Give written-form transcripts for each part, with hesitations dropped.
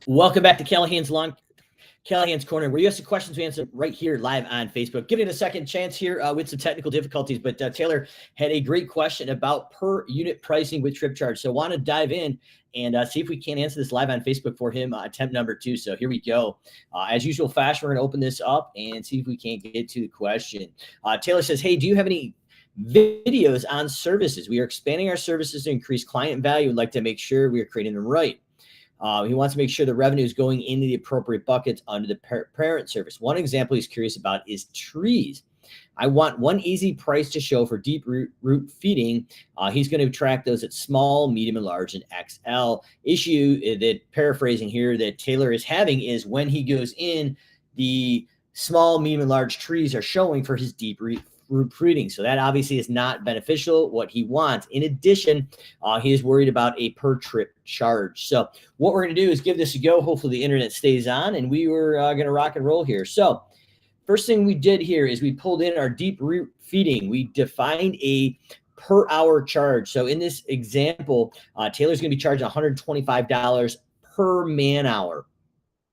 Welcome back to Callahan's Corner, where you ask the questions we answer right here live on Facebook. Giving it a second chance here with some technical difficulties, but Taylor had a great question about per unit pricing with trip charge. So I want to dive in and see if we can answer this live on Facebook for him, attempt number 2. So here we go. As usual fashion, we're going to open this up and see if we can't get to the question. Taylor says, hey, do you have any videos on services? We are expanding our services to increase client value. We'd like to make sure we are creating them right. He wants to make sure the revenue is going into the appropriate buckets under the parent service. One example he's curious about is trees. I want one easy price to show for deep root feeding. He's going to track those at small, medium, and large, and XL. Issue that, paraphrasing here, that Taylor is having is when he goes in, the small, medium, and large trees are showing for his deep root feeding. So that obviously is not beneficial, what he wants. In addition, he is worried about a per trip charge. So what we're going to do is give this a go. Hopefully the internet stays on, and we were going to rock and roll here. So first thing we did here is we pulled in our deep root feeding. We defined a per hour charge. So in this example, Taylor's going to be charging $125 per man hour.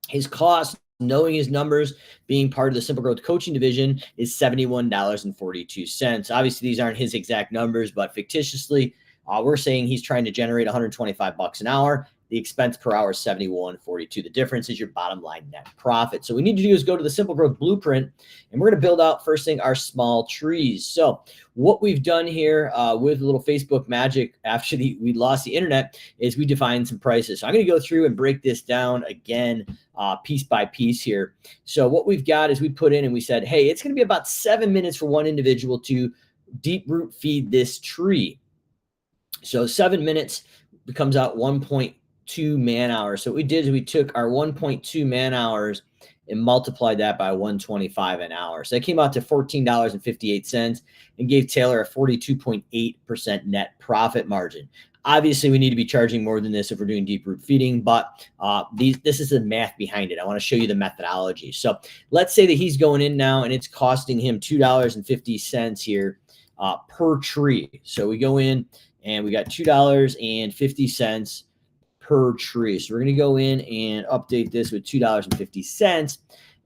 His cost, knowing his numbers, being part of the Simple Growth Coaching Division, is $71.42. Obviously, these aren't his exact numbers, but fictitiously, we're saying he's trying to generate 125 bucks an hour. The expense per hour is $71.42. The difference is your bottom line net profit. So what we need to do is go to the Simple Growth Blueprint, and we're going to build out, first thing, our small trees. So what we've done here with a little Facebook magic after we lost the internet is we defined some prices. So I'm going to go through and break this down again piece by piece here. So what we've got is we put in and we said, hey, it's going to be about 7 minutes for one individual to deep root feed this tree. So 7 minutes becomes out 1.2 man hours. So what we did is we took our 1.2 man hours and multiplied that by 125 an hour. So that came out to $14.58 and gave Taylor a 42.8% net profit margin. Obviously, we need to be charging more than this if we're doing deep root feeding, but this is the math behind it. I want to show you the methodology. So let's say that he's going in now and it's costing him $2.50 here per tree. So we go in and we got $2.50 per tree. So we're going to go in and update this with $2.50.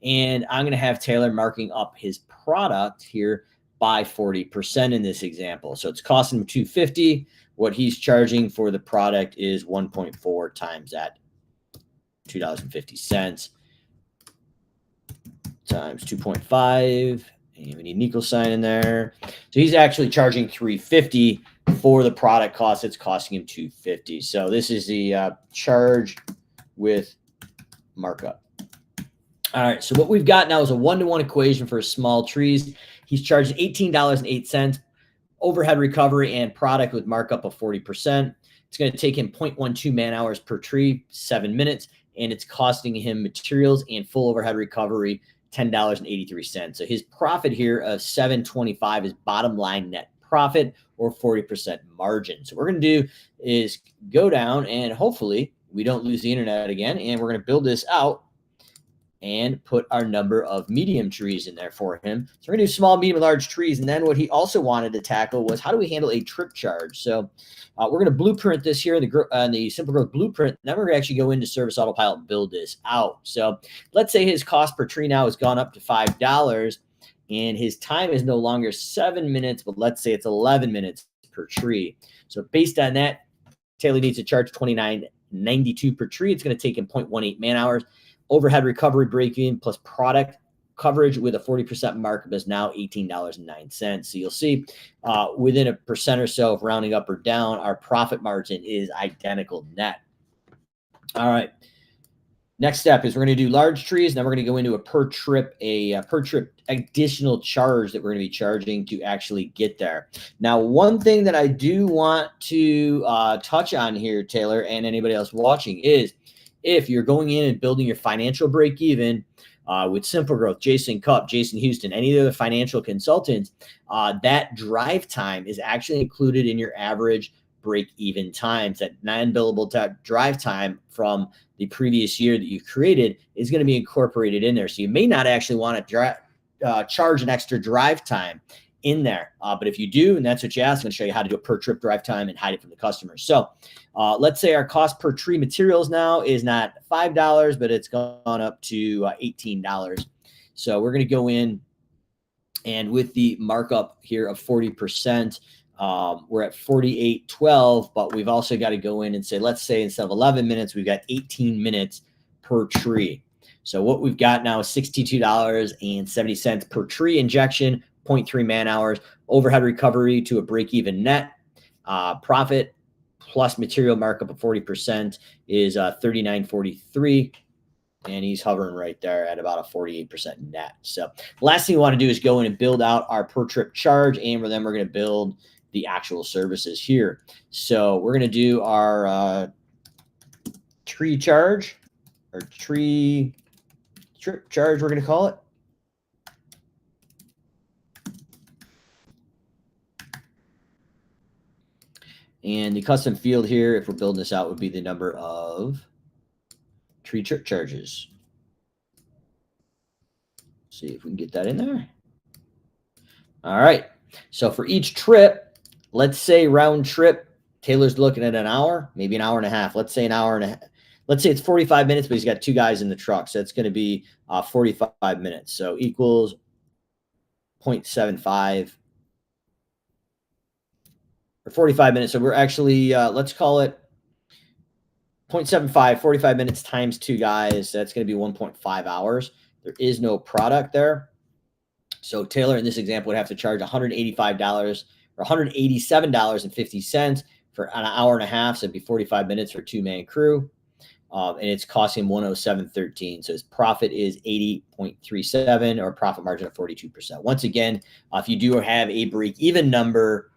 And I'm going to have Taylor marking up his product here by 40% in this example. So it's costing him $2.50. What he's charging for the product is 1.4 times that $2.50 times 2.5. And we need an equal sign in there. So he's actually charging $3.50 for the product cost. It's costing him $2.50. So this is the charge with markup. All right. So what we've got now is a 1-to-1 equation for small trees. He's charging $18.08. Overhead recovery and product with markup of 40%. It's going to take him 0.12 man hours per tree, 7 minutes, and it's costing him materials and full overhead recovery $10.83. So his profit here of $7.25 is bottom line net profit, or 40% margin. So what we're going to do is go down and hopefully we don't lose the internet again, and we're going to build this out and put our number of medium trees in there for him. So we're going to do small, medium, and large trees. And then what he also wanted to tackle was, how do we handle a trip charge? So we're going to blueprint this here in the Simple Growth Blueprint. Then we're going to actually go into Service Autopilot and build this out. So let's say his cost per tree now has gone up to $5, and his time is no longer 7 minutes, but let's say it's 11 minutes per tree. So based on that, Taylor needs to charge $29.92 per tree. It's going to take him 0.18 man hours. Overhead recovery break-even plus product coverage with a 40% markup is now $18.09. So you'll see within a percent or so of rounding up or down, our profit margin is identical net. All right. Next step is we're going to do large trees. Then we're going to go into a per trip additional charge that we're going to be charging to actually get there. Now, one thing that I do want to touch on here, Taylor, and anybody else watching, is if you're going in and building your financial break even with Simple Growth, Jason Cupp, Jason Houston, any of the financial consultants, that drive time is actually included in your average break even times. That non-billable drive time from the previous year that you created is going to be incorporated in there. So you may not actually want to charge an extra drive time in there. But if you do, and that's what you ask, I'm going to show you how to do it per trip drive time and hide it from the customer. So let's say our cost per tree materials now is not $5, but it's gone up to $18. So we're going to go in, and with the markup here of 40%, we're at 48.12, but we've also got to go in and say, let's say instead of 11 minutes, we've got 18 minutes per tree. So what we've got now is $62.70 per tree injection, 0.3 man hours, overhead recovery to a break-even net. Profit plus material markup of 40% is $39.43. And he's hovering right there at about a 48% net. So last thing we want to do is go in and build out our per trip charge, and then we're going to build the actual services here. So we're going to do our tree charge, or tree trip charge, we're going to call it. And the custom field here, if we're building this out, would be the number of tree trip charges. See if we can get that in there. All right. So for each trip, let's say round trip, Taylor's looking at an hour, maybe an hour and a half. Let's say an hour and a half. Let's say it's 45 minutes, but he's got 2 guys in the truck. So it's going to be 45 minutes. So equals 0.75 or 45 minutes. So we're actually, let's call it 0.75, 45 minutes times 2 guys. That's going to be 1.5 hours. There is no product there. So Taylor, in this example, would have to charge $185 or $187.50 for an hour and a half. So it'd be 45 minutes for a 2-man crew. And it's costing $107.13. So his profit is 80.37, or a profit margin of 42%. Once again, if you do have a break-even number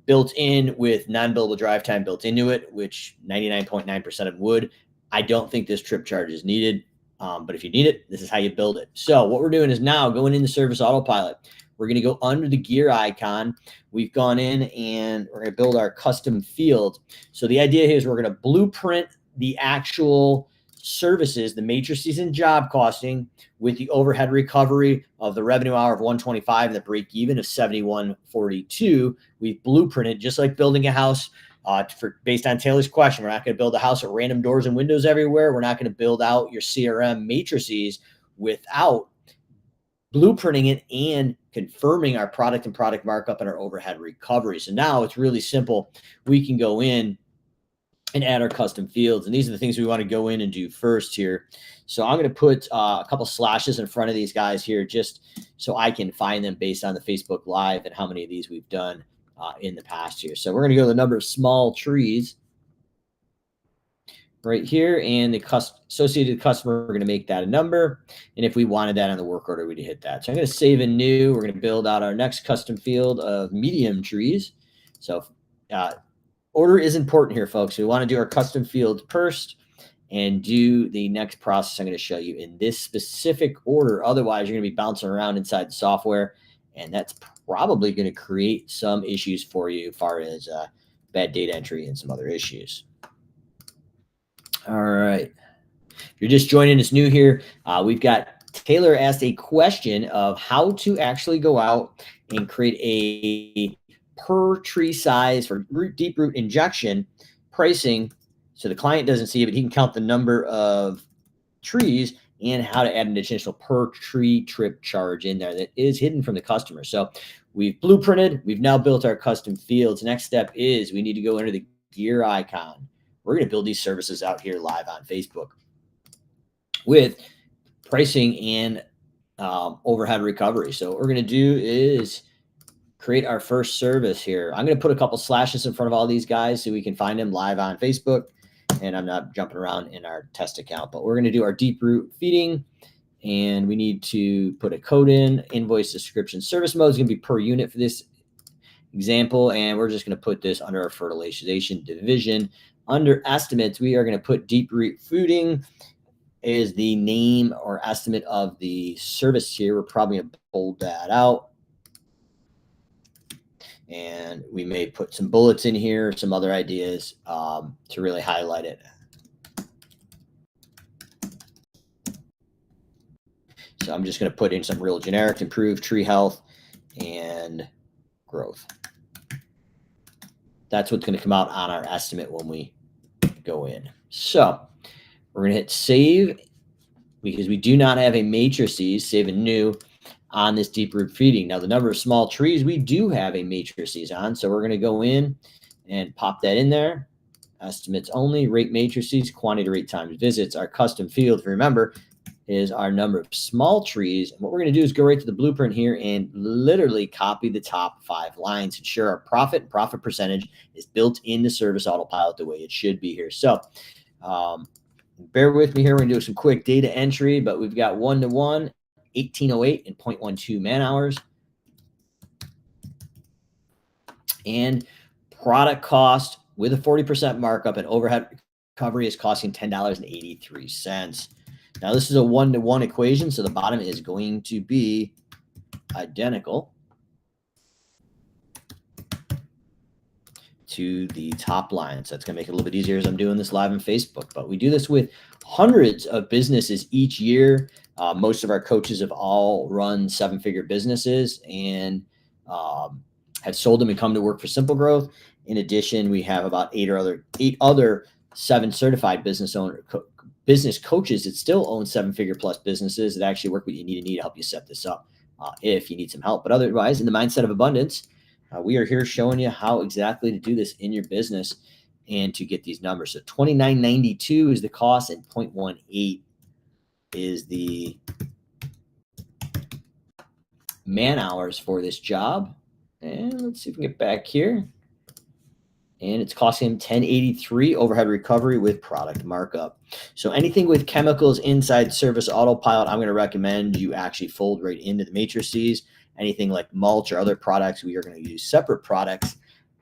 built in with non-billable drive time built into it, which 99.9% of them would, I don't think this trip charge is needed. But if you need it, this is how you build it. So what we're doing is now going into Service Autopilot. We're going to go under the gear icon. We've gone in and we're going to build our custom field. So the idea here is we're going to blueprint the actual services, the matrices and job costing, with the overhead recovery of the revenue hour of 125 and the break even of 71.42. We've blueprinted just like building a house. Based on Taylor's question, we're not going to build a house with random doors and windows everywhere. We're not going to build out your CRM matrices without blueprinting it and confirming our product and product markup and our overhead recovery. So now it's really simple. We can go in and add our custom fields. And these are the things we want to go in and do first here. So I'm going to put a couple slashes in front of these guys here just so I can find them based on the Facebook Live and how many of these we've done in the past here. So we're going to go to the number of small trees right here, and the associated customer, we're going to make that a number. And if we wanted that on the work order, we'd hit that. So I'm going to save and new. We're going to build out our next custom field of medium trees. So order is important here, folks. We want to do our custom field first and do the next process I'm going to show you in this specific order. Otherwise, you're going to be bouncing around inside the software, and that's probably going to create some issues for you as far as bad data entry and some other issues. All right. If you're just joining us new here, we've got Taylor asked a question of how to actually go out and create a per tree size for deep root injection pricing, so the client doesn't see it, but he can count the number of trees, and how to add an additional per tree trip charge in there that is hidden from the customer. So we've blueprinted, we've now built our custom fields. Next step is we need to go into the gear icon. We're going to build these services out here live on Facebook with pricing and overhead recovery. So what we're going to do is create our first service here. I'm going to put a couple slashes in front of all these guys so we can find them live on Facebook. And I'm not jumping around in our test account, but we're going to do our deep root feeding, and we need to put a code in. Invoice description service mode is going to be per unit for this example, and we're just going to put this under our fertilization division. Under estimates, we are going to put deep root feeding is the name or estimate of the service here. We're probably going to bold that out. And we may put some bullets in here, some other ideas to really highlight it. So I'm just going to put in some real generic: improve tree health and growth. That's what's going to come out on our estimate when we go in. So we're going to hit save because we do not have a matrices, save and new, on this deep root feeding. Now, the number of small trees, we do have a matrices on. So we're going to go in and pop that in there. Estimates only, rate matrices, quantity rate times visits. Our custom field, remember, is our number of small trees. And what we're going to do is go right to the blueprint here and literally copy the top 5 lines. Ensure our profit percentage is built into Service Autopilot the way it should be here. So bear with me here. We're going to do some quick data entry, but we've got 1-to-1, 1808 and 0.12 man hours. And product cost with a 40% markup and overhead recovery is costing $10.83. Now, this is a 1-to-1 equation, so the bottom is going to be identical to the top line. So that's going to make it a little bit easier as I'm doing this live on Facebook. But we do this with hundreds of businesses each year. Most of our coaches have all run 7-figure businesses and have sold them and come to work for Simple Growth. In addition, we have about 8 other 7 certified business coaches that still own 7-figure plus businesses that actually work with you. Need to help you set this up if you need some help. But otherwise, in the mindset of abundance, we are here showing you how exactly to do this in your business and to get these numbers. So $29.92 is the cost and 0.18 is the man hours for this job. And let's see if we can get back here. And it's costing him $10.83 overhead recovery with product markup. So anything with chemicals inside Service Autopilot, I'm going to recommend you actually fold right into the matrices. Anything like mulch or other products, we are going to use separate products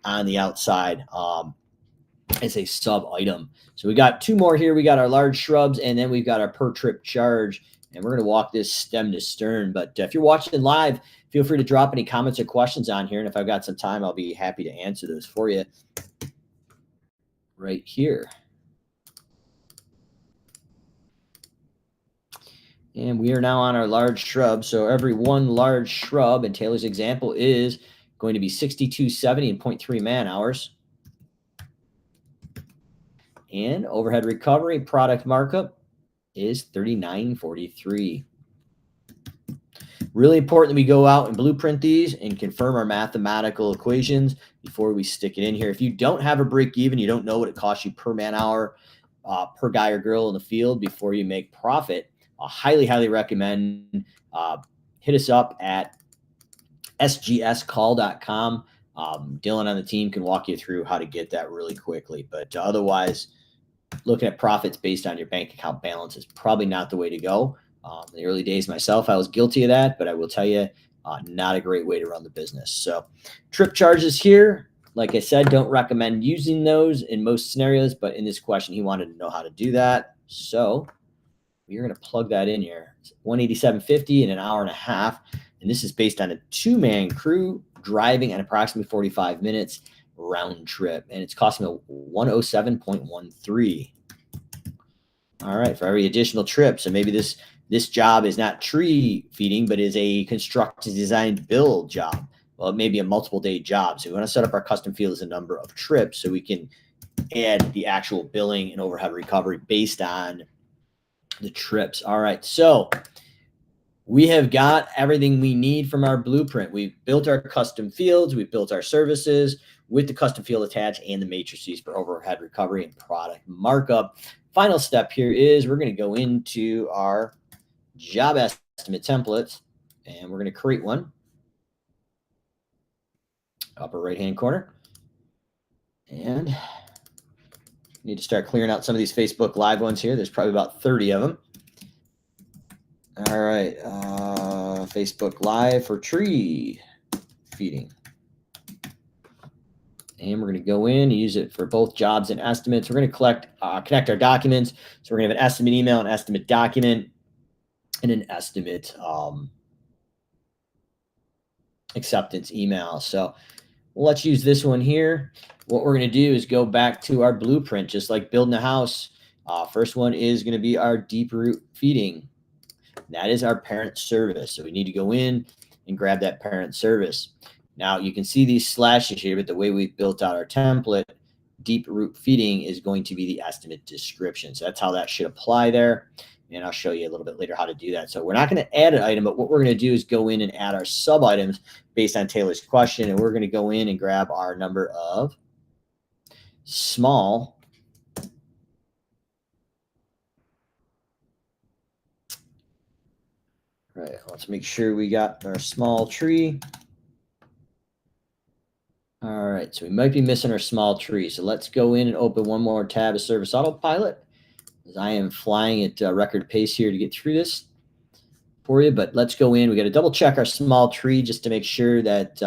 on the outside as a sub item. So we got 2 more here. We got our large shrubs, and then we've got our per trip charge. And we're going to walk this stem to stern. But if you're watching live, feel free to drop any comments or questions on here. And if I've got some time, I'll be happy to answer those for you right here. And we are now on our large shrub. So every 1 large shrub, and Taylor's example is going to be 62.70 and 0.3 man hours. And overhead recovery product markup is $39.43. Really important that we go out and blueprint these and confirm our mathematical equations before we stick it in here. If you don't have a break even, you don't know what it costs you per man hour, per guy or girl in the field before you make profit, I highly recommend hit us up at sgscall.com. Dylan on the team can walk you through how to get that really quickly. But otherwise, looking at profits based on your bank account balance is probably not the way to go. In the early days myself, I was guilty of that, but I will tell you, not a great way to run the business. So trip charges here, like I said, don't recommend using those in most scenarios, but in this question, he wanted to know how to do that. So we're going to plug that in here. It's $187.50 in an hour and a half. And this is based on a 2-man crew driving at approximately 45 minutes round trip. And it's costing me $107.13. All right, for every additional trip. So maybe this job is not tree feeding, but is a construct, design, build job. Well, it may be a multiple day job. So we want to set up our custom field as a number of trips so we can add the actual billing and overhead recovery based on the trips. All right, so we have got everything we need from our blueprint. We've built our custom fields. We've built our services with the custom field attached and the matrices for overhead recovery and product markup. Final step here is we're going to go into our job estimate templates, and we're going to create one. Upper right-hand corner. And need to start clearing out some of these Facebook Live ones here. There's probably about 30 of them. All right. Facebook Live for tree feeding. And we're going to go in and use it for both jobs and estimates. We're going to connect our documents. So we're going to have an estimate email, an estimate document, and an estimate acceptance email. So let's use this one here. What we're going to do is go back to our blueprint, just like building a house. First one is going to be our deep root feeding. That is our parent service. So we need to go in and grab that parent service. Now you can see these slashes here, but the way we've built out our template, deep root feeding is going to be the estimate description. So that's how that should apply there. And I'll show you a little bit later how to do that. So we're not going to add an item, but what we're going to do is go in and add our sub items based on Taylor's question. And we're going to go in and grab our number of small Right, let's make sure we got our small tree. All right, so we might be missing our small tree. So let's go in and open one more tab of Service Autopilot, as I am flying at record pace here to get through this for you. But let's go in. We got to double check our small tree just to make sure that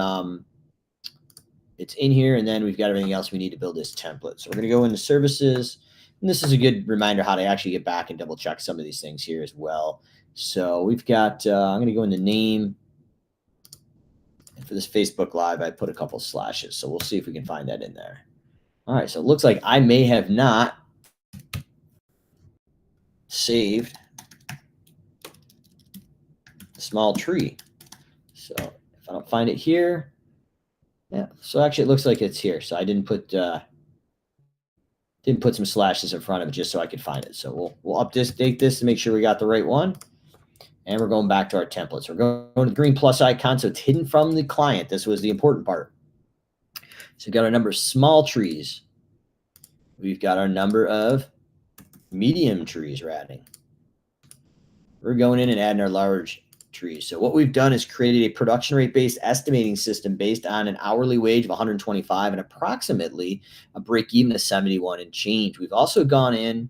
it's in here. And then we've got everything else we need to build this template. So we're going to go into Services. And this is a good reminder how to actually get back and double check some of these things here as well. So we've got, I'm going to go into Name. And for this Facebook Live, I put a couple slashes. So we'll see if we can find that in there. All right, so it looks like I may have not saved the small tree. So if I don't find it here, yeah. So actually, it looks like it's here. So I didn't put some slashes in front of it just so I could find it. So we'll update this to make sure we got the right one. And we're going back to our templates. We're going to the green plus icon, so it's hidden from the client. This was the important part. So we've got our number of small trees. We've got our number of medium trees we're adding. We're going in and adding our large trees. So what we've done is created a production rate-based estimating system based on an hourly wage of 125 and approximately a break-even of 71 and change. We've also gone in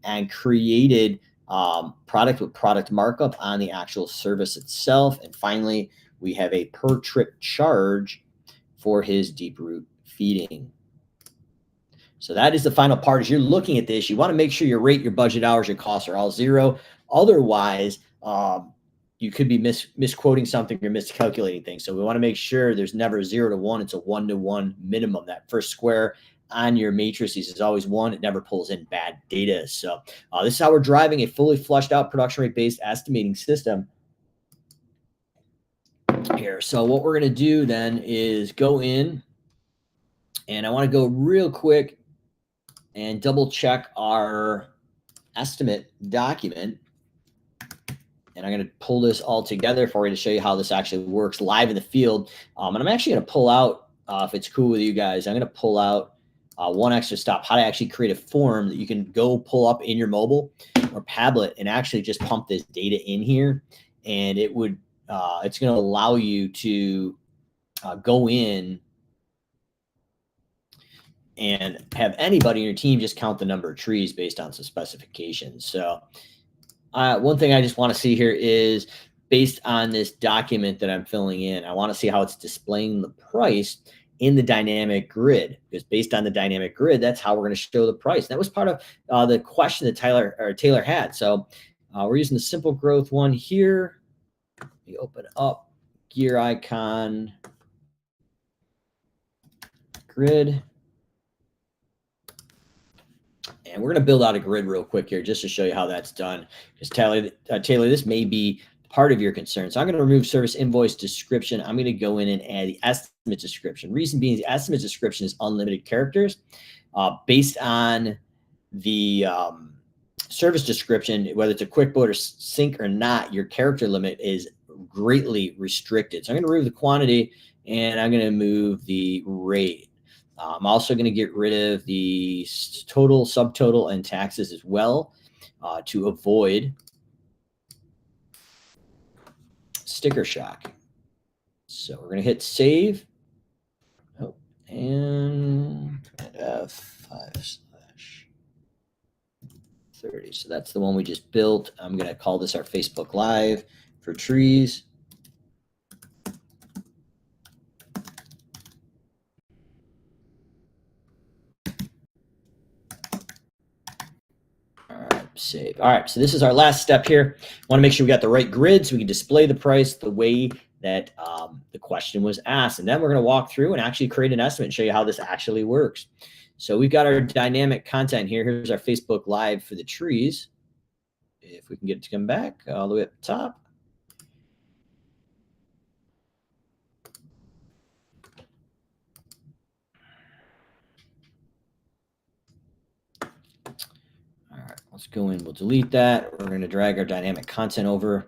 and created product with product markup on the actual service itself. And finally, we have a per trip charge for his deep root feeding. So that is the final part. As you're looking at this, you want to make sure your rate, your budget hours, your costs are all zero. Otherwise, you could be misquoting something or miscalculating things. So we want to make sure there's never a 0 to 1. It's a 1 to 1 minimum. That first square on your matrices is always 1. It never pulls in bad data. So this is how we're driving a fully flushed out production rate based estimating system here. So what we're going to do then is go in, and I want to go real quick and double check our estimate document. And I'm going to pull this all together for you to show you how this actually works live in the field. And I'm actually going to pull out, if it's cool with you guys, I'm going to pull out one extra stop, how to actually create a form that you can go pull up in your mobile or tablet and actually just pump this data in here. And it would, it's going to allow you to go in and have anybody in your team just count the number of trees based on some specifications. So one thing I just want to see here is based on this document that I'm filling in, I want to see how it's displaying the price in the dynamic grid, because based on the dynamic grid, that's how we're going to show the price. And that was part of the question that Taylor had. So we're using the simple growth one here. We open up gear icon grid. And we're going to build out a grid real quick here just to show you how that's done. Because Taylor, this may be part of your concern. So I'm going to remove service invoice description. I'm going to go in and add the estimate description. Reason being, the estimate description is unlimited characters. Based on the service description, whether it's a QuickBooks or sync or not, your character limit is greatly restricted. So I'm going to remove the quantity, and I'm going to move the rate. I'm also going to get rid of the total, subtotal, and taxes as well to avoid sticker shock. So we're going to hit save. Oh, and F5/30. So that's the one we just built. I'm going to call this our Facebook Live for trees. Save. All right, so this is our last step here. Want to make sure we got the right grid so we can display the price the way that the question was asked. And then we're going to walk through and actually create an estimate and show you how this actually works. So we've got our dynamic content here. Here's our Facebook Live for the trees. If we can get it to come back all the way up the top. Let's go in. We'll delete that. We're going to drag our dynamic content over.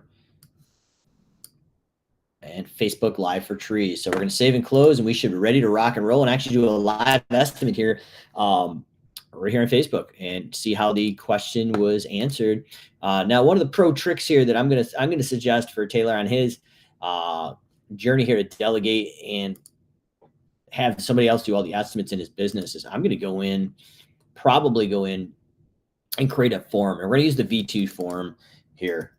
And Facebook Live for trees. So we're going to save and close, and we should be ready to rock and roll and actually do a live estimate here right here on Facebook and see how the question was answered. Now, one of the pro tricks here that I'm going to suggest for Taylor on his journey here to delegate and have somebody else do all the estimates in his business is I'm going to probably go in and create a form. And we're going to use the V2 form here.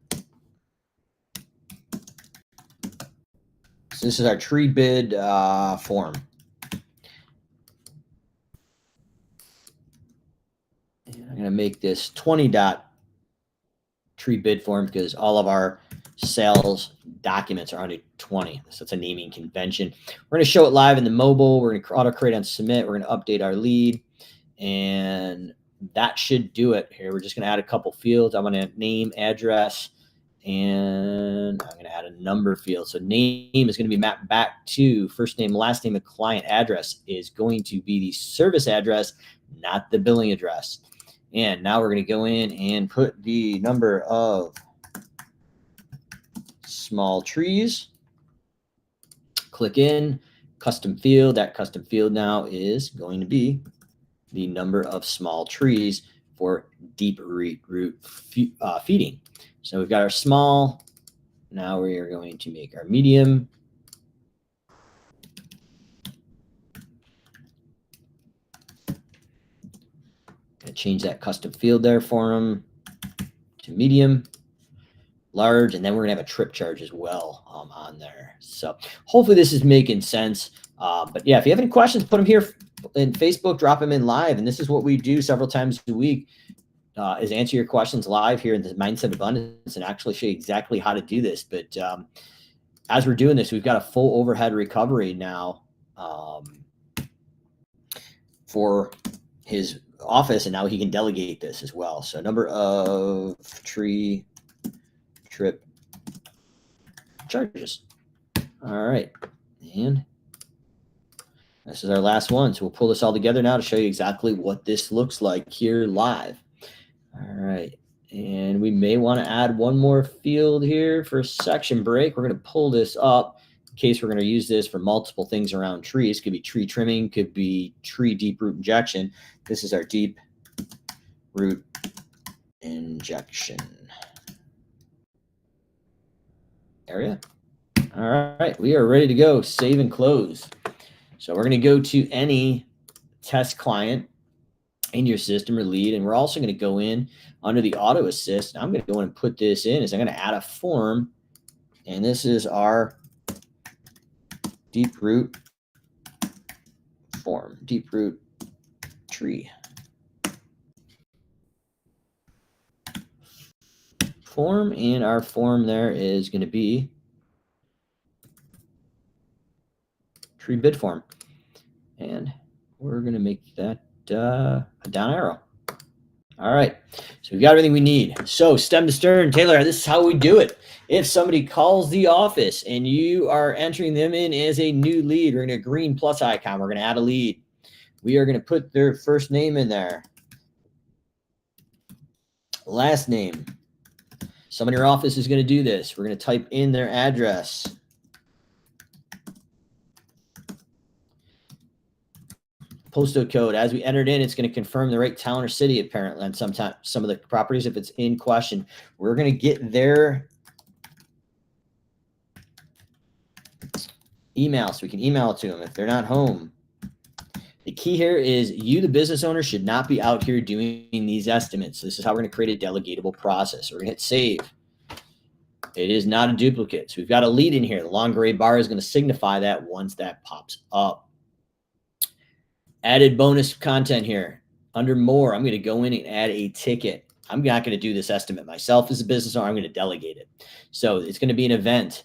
So this is our tree bid form. And I'm going to make this 20 tree bid form because all of our sales documents are under 20. So it's a naming convention. We're going to show it live in the mobile. We're going to auto create on submit. We're going to update our lead. And that should do it here. We're just going to add a couple fields. I'm going to name, address, and I'm going to add a number field. So name is going to be mapped back to first name, last name, and client address is going to be the service address, not the billing address. And now we're going to go in and put the number of small trees. Click in, custom field. That custom field now is going to be the number of small trees for deep root feeding. So we've got our small. Now we are going to make our medium. Gonna change that custom field there for them to medium, large, and then we're gonna have a trip charge as well on there. So hopefully this is making sense. But yeah, if you have any questions, put them here in Facebook, drop them in live. And this is what we do several times a week. Is answer your questions live here in the Mindset Abundance and actually show you exactly how to do this. But as we're doing this, we've got a full overhead recovery now for his office, and now he can delegate this as well. So number of tree trip charges. All right. And this is our last one. So we'll pull this all together now to show you exactly what this looks like here live. All right, and we may want to add one more field here for a section break. We're going to pull this up in case we're going to use this for multiple things around trees. Could be tree trimming, could be tree deep root injection. This is our deep root injection area. All right, we are ready to go. Save and close. So we're going to go to any test client in your system or lead, and we're also going to go in under the auto assist. I'm going to go in and put this in I'm going to add a form, and this is our deep root form, deep root tree form, and our form there is going to be tree bid form, and we're going to make that a down arrow. All right, so we've got everything we need. So stem to stern, Taylor, this is how we do it. If somebody calls the office and you are entering them in as a new lead, we're going to green plus icon. We're going to add a lead. We are going to put their first name in there. Last name. Someone in your office is going to do this. We're going to type in their address. Postal code. As we enter it in, it's going to confirm the right town or city, apparently, on some of the properties if it's in question. We're going to get their email so we can email it to them if they're not home. The key here is you, the business owner, should not be out here doing these estimates. This is how we're going to create a delegatable process. We're going to hit save. It is not a duplicate. So we've got a lead in here. The long gray bar is going to signify that once that pops up. Added bonus content here. Under more, I'm going to go in and add a ticket. I'm not going to do this estimate myself as a business owner. I'm going to delegate it. So it's going to be an event.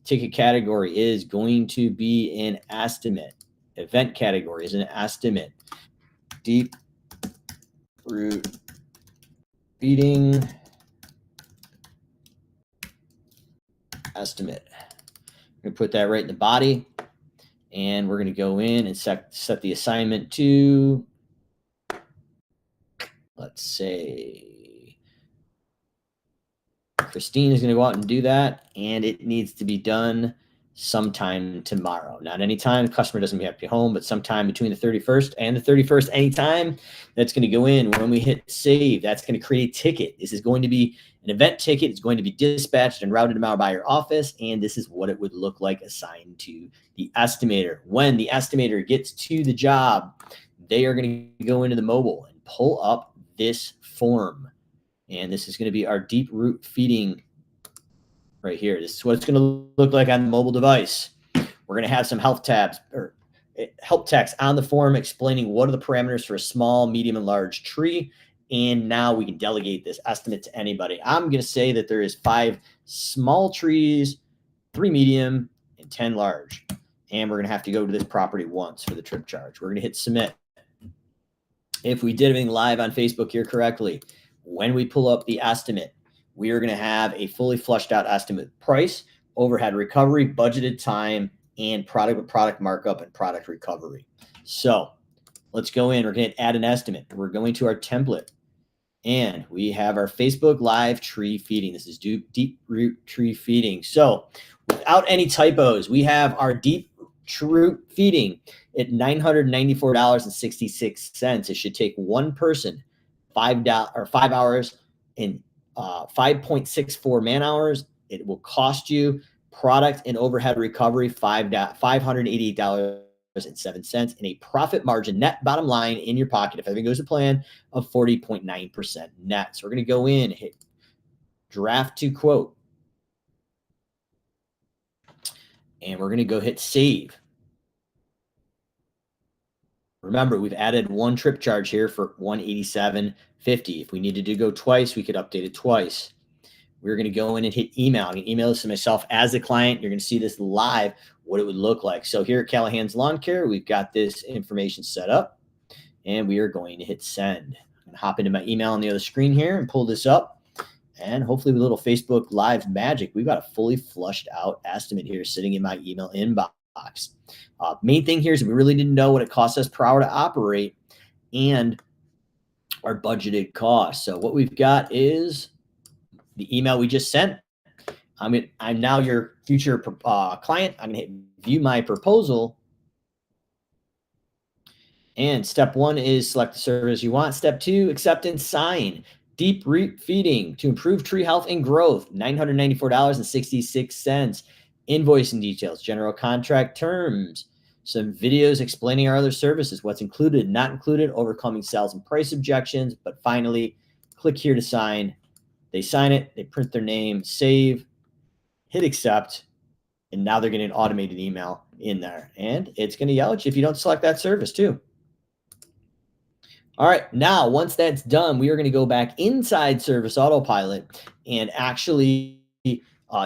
Ticket category is going to be an estimate. Event category is an estimate. Deep root feeding estimate. I'm going to put that right in the body. And we're going to go in and set the assignment to, let's say, Christine is going to go out and do that, and it needs to be done sometime tomorrow. Not anytime. The customer doesn't have to be home, but sometime between the 31st and the 31st, anytime. That's going to go in. When we hit save, that's going to create a ticket. This is going to be an event ticket. It's going to be dispatched and routed out by your office, and this is what it would look like assigned to the estimator. When the estimator gets to the job, they are going to go into the mobile and pull up this form. And this is going to be our deep root feeding right here. This is what it's going to look like on the mobile device. We're going to have some help tabs or help text on the form explaining what are the parameters for a small, medium, and large tree. And now we can delegate this estimate to anybody. I'm going to say that there is 5 small trees, 3 medium, and 10 large. And we're going to have to go to this property once for the trip charge. We're going to hit submit. If we did everything live on Facebook here correctly, when we pull up the estimate, we are going to have a fully flushed out estimate price, overhead recovery, budgeted time, and product markup and product recovery. So let's go in. We're going to add an estimate. We're going to our template, and we have our Facebook live tree feeding. This is deep root tree feeding. So without any typos, we have our deep root feeding at $994.66. It should take one person $5 hours and 5.64 man hours. It will cost you product and overhead recovery $588.07 and a profit margin net bottom line in your pocket, if everything goes to plan, of 40.9% net. So we're going to go in, hit draft to quote, and we're going to go hit save. Remember, we've added one trip charge here for $187.50. If we needed to go twice, we could update it twice. We're going to go in and hit email. I'm going to email this to myself as the client. You're going to see this live, what it would look like. So here at Callahan's Lawn Care, we've got this information set up, and we are going to hit send. I'm going to hop into my email on the other screen here and pull this up. And hopefully with a little Facebook Live magic, we've got a fully flushed out estimate here sitting in my email inbox. Main thing here is we really didn't know what it cost us per hour to operate and our budgeted cost. So what we've got is the email we just sent. I'm now your future client. I'm going to hit view my proposal. And step 1 is select the service you want. Step 2, accept and sign. Deep root feeding to improve tree health and growth, $994.66. Invoicing details, general contract terms, some videos explaining our other services, what's included, not included, overcoming sales and price objections. But finally, click here to sign. They sign it, they print their name, save, hit accept, and now they're getting an automated email in there. And it's going to yell at you if you don't select that service too. All right, now once that's done, we are going to go back inside Service Autopilot and actually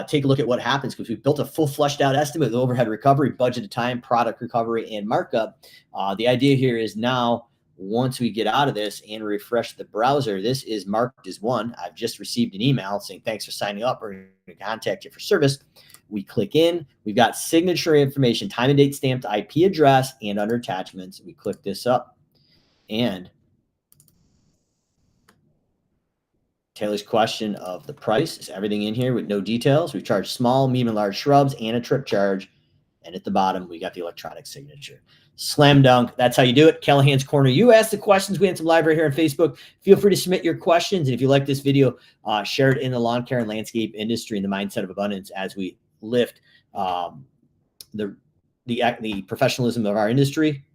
take a look at what happens, because we built a full flushed out estimate with overhead recovery, budgeted time, product recovery, and markup. The idea here is now, once we get out of this and refresh the browser, this is marked as 1. I've just received an email saying, thanks for signing up. We're going to contact you for service. We click in. We've got signature information, time and date stamped, IP address, and under attachments. We click this up, and Taylor's question of the price is everything in here with no details. We charge small, medium, and large shrubs and a trip charge. And at the bottom, we got the electronic signature. Slam dunk. That's how you do it. Callahan's Corner. You ask the questions. We answer them live right here on Facebook. Feel free to submit your questions. And if you like this video, share it in the lawn care and landscape industry and the mindset of abundance as we lift the professionalism of our industry